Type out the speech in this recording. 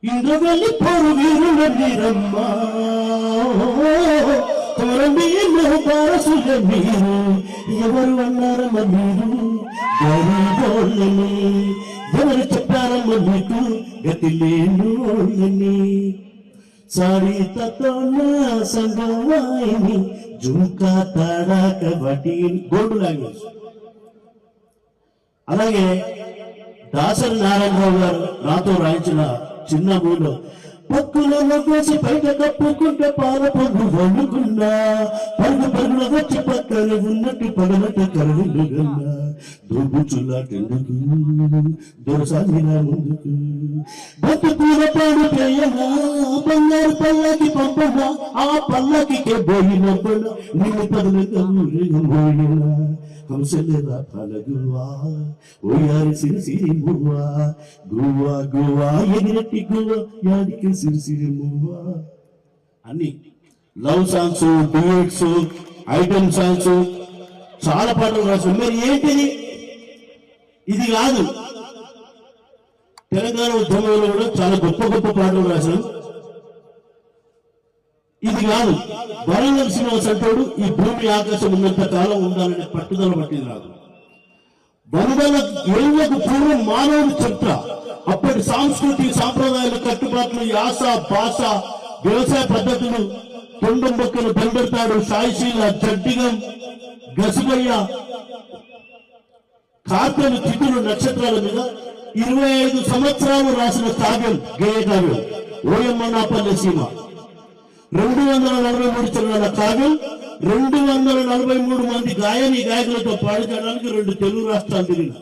ఇంద్రవల్లి పోరు వీరుల మీరమ్మ కొరంబీలు బారసుల మీరు ఎవరు అన్నారమ్మ మీరు గరీబోళ్ళని ఎవరు చెప్పారమ్మ మీకు గతి లేనోళ్ళని సారీ తతోన సంగవాయిని జుంకా తాడా కబడ్డీ గోల్డ్ లాంగ్వేజ్. అలాగే దాసరి నారాయణరావు గారు నాతో రాయించిన చిన్న మూలో పక్కులలో కోసి బయట కప్పుకుంటే పాల పొగ్గు వండుకున్నా పరుగు పరుగుల వచ్చి పక్కన ఉన్నట్టు పగలట కరువులుగన్నా దోబుచులాటెందుకు దోసాగిన ముందుకు బతుకుల పాడు పేయనా బంగారు పల్లకి పంపనా ఆ పల్లకి పోయినప్పుడు నిన్ను పదులుగా మోయినా హంసలేదా పలగువా ఓయారి సిరిసిరి మువ్వా గువ్వా గువ్వా ఎగిరెట్టి గువ్వా యాడికి సిరిసిరి మువ్వా అన్ని love songs, duets, item songs చాలా పాటలు రాశారు. మరి ఏంటిది? ఇది కాదు. తెలంగాణ ఉద్యమంలో కూడా చాలా గొప్ప గొప్ప పాటలు రాశారు. ఇది కాదు. వరంగల్ శ్రీనివాస్ అంటాడు ఈ భూమి ఆకాశం ఉన్నంత కాలం ఉండాలనే పట్టుదల పట్టింది రాదు. 100 ఏళ్లకు పూర్వం మానవుడి చరిత్ర, అప్పటి సాంస్కృతిక సాంప్రదాయాలు, కట్టుబాట్లు, యాస, భాష, వ్యవసాయ పద్ధతులు, తొండం బొక్కలు, దండెడతాడు, సాయిశీల, జడ్డిగం, గసిబయ్య, కార్తెలు, తిథులు, నక్షత్రాల మీద 25 సంవత్సరాలు రాసిన కావ్యం, గేయ కావ్యం ఓయమ్మనాపల్లె సీమ. 243 చరణాల కావ్యం 243 మంది గాయకులతో పాడించడానికి 2 తెలుగు రాష్ట్రాలు తిరిగిన